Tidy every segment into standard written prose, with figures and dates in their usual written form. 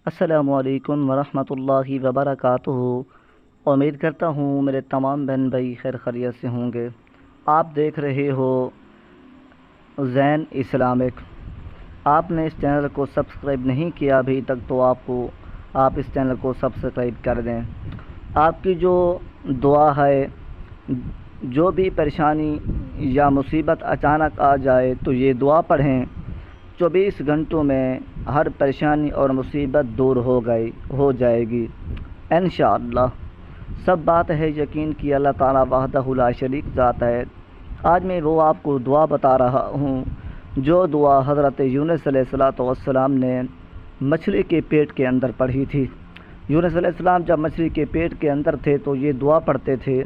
السلام علیکم ورحمۃ اللہ وبرکاتہ۔ امید کرتا ہوں میرے تمام بہن بھائی خیر خیریت سے ہوں گے۔ آپ دیکھ رہے ہو زین اسلامک۔ آپ نے اس چینل کو سبسکرائب نہیں کیا ابھی تک تو آپ اس چینل کو سبسکرائب کر دیں۔ آپ کی جو دعا ہے، جو بھی پریشانی یا مصیبت اچانک آ جائے تو یہ دعا پڑھیں، 24 گھنٹوں میں ہر پریشانی اور مصیبت دور ہو جائے گی انشاءاللہ۔ سب بات ہے یقین کی اللہ تعالیٰ وحدہ لا شریک ذات ہے۔ آج میں وہ آپ کو دعا بتا رہا ہوں جو دعا حضرت یونس علیہ السلام نے مچھلی کے پیٹ کے اندر پڑھی تھی۔ یونس علیہ السلام جب مچھلی کے پیٹ کے اندر تھے تو یہ دعا پڑھتے تھے۔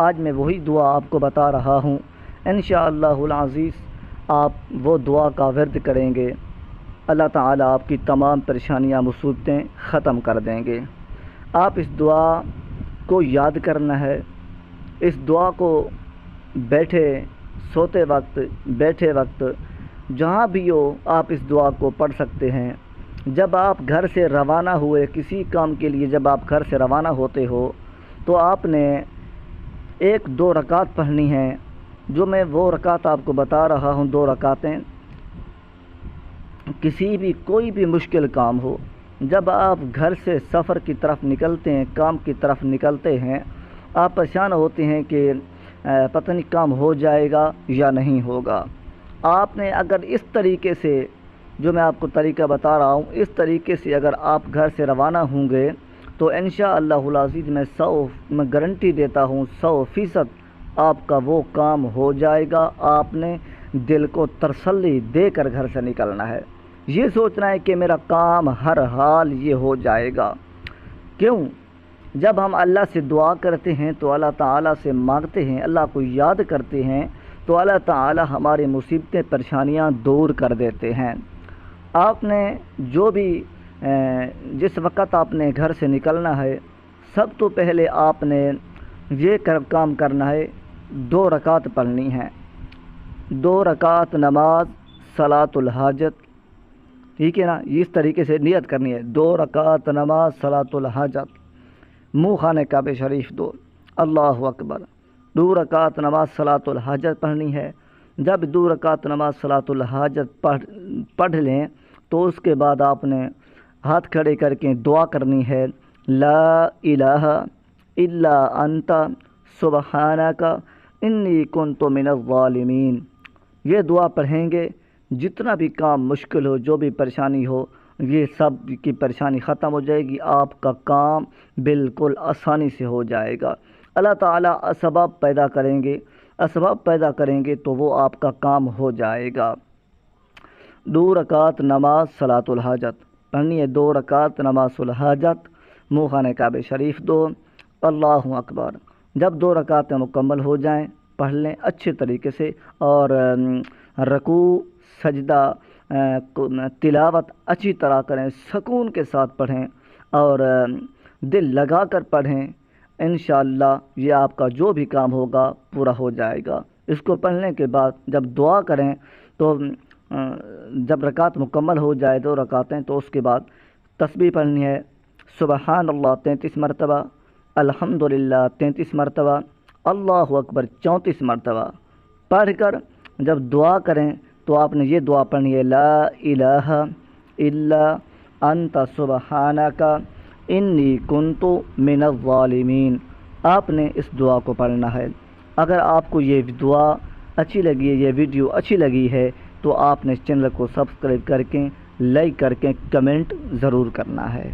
آج میں وہی دعا آپ کو بتا رہا ہوں۔ انشاءاللہ العزیز آپ وہ دعا کا ورد کریں گے، اللہ تعالیٰ آپ کی تمام پریشانیاں مصیبتیں ختم کر دیں گے۔ آپ اس دعا کو یاد کرنا ہے۔ اس دعا کو سوتے وقت، بیٹھے وقت، جہاں بھی ہو آپ اس دعا کو پڑھ سکتے ہیں۔ جب آپ گھر سے روانہ ہوئے کسی کام کے لیے، جب آپ گھر سے روانہ ہوتے ہو تو آپ نے 1-2 رکعت پڑھنی ہیں۔ جو میں وہ رکعت آپ کو بتا رہا ہوں، 2 رکعتیں، کوئی بھی مشکل کام ہو، جب آپ گھر سے سفر کی طرف نکلتے ہیں، کام کی طرف نکلتے ہیں، آپ پریشان ہوتے ہیں کہ پتہ نہیں کام ہو جائے گا یا نہیں ہوگا۔ آپ نے اگر اس طریقے سے، جو میں آپ کو طریقہ بتا رہا ہوں، اس طریقے سے اگر آپ گھر سے روانہ ہوں گے تو انشاءاللہ العزیز میں گارنٹی دیتا ہوں 100% آپ کا وہ کام ہو جائے گا۔ آپ نے دل کو تسلی دے کر گھر سے نکلنا ہے، یہ سوچنا ہے کہ میرا کام ہر حال یہ ہو جائے گا۔ کیوں؟ جب ہم اللہ سے دعا کرتے ہیں تو اللہ تعالیٰ سے مانگتے ہیں، اللہ کو یاد کرتے ہیں تو اللہ تعالیٰ ہماری مصیبتیں، پریشانیاں دور کر دیتے ہیں۔ آپ نے جس وقت آپ نے گھر سے نکلنا ہے، سب تو پہلے آپ نے یہ کام کرنا ہے، 2 رکعت پڑھنی ہیں۔ 2 رکعت نماز صلاۃ الحاجت، ٹھیک ہے نا؟ اس طریقے سے نیت کرنی ہے، 2 رکعت نماز صلاۃ الحاجت، منہ خانے کعبہ شریف دو، اللہ اکبر۔ 2 رکعت نماز صلاۃ الحاجت پڑھنی ہے۔ جب 2 رکعت نماز صلاۃ الحاجت پڑھ لیں تو اس کے بعد آپ نے ہاتھ کھڑے کر کے دعا کرنی ہے، لا الہ الا انت سبحانک انی کنت من الظالمین۔ یہ دعا پڑھیں گے، جتنا بھی کام مشکل ہو، جو بھی پریشانی ہو، یہ سب کی پریشانی ختم ہو جائے گی۔ آپ کا کام بالکل آسانی سے ہو جائے گا۔ اللہ تعالیٰ اسباب پیدا کریں گے تو وہ آپ کا کام ہو جائے گا۔ 2 رکعت نماز صلاۃ الحاجت پڑھنی ہے، 2 رکعت نماز الحاجت، منہ خانے کعبہ شریف دو، اللہ اکبر۔ جب 2 رکعتیں مکمل ہو جائیں، پڑھ لیں اچھے طریقے سے، اور رکوع، سجدہ، تلاوت اچھی طرح کریں، سکون کے ساتھ پڑھیں اور دل لگا کر پڑھیں۔ انشاءاللہ یہ آپ کا جو بھی کام ہوگا پورا ہو جائے گا۔ اس کو پڑھنے کے بعد جب دعا کریں تو جب رکعت مکمل ہو جائے 2 رکعتیں، تو اس کے بعد تسبیح پڑھنی ہے، سبحان اللہ 33 مرتبہ، الحمدللہ 33 مرتبہ، اللہ اکبر 34 مرتبہ پڑھ کر جب دعا کریں تو آپ نے یہ دعا پڑھنی ہے، لا الہ الا انت سبحانک انی کنت من الظالمین۔ آپ نے اس دعا کو پڑھنا ہے۔ اگر آپ کو یہ دعا اچھی لگی ہے، یہ ویڈیو اچھی لگی ہے تو آپ نے اس چینل کو سبسکرائب کر کے، لائک کر کے، کمنٹ ضرور کرنا ہے۔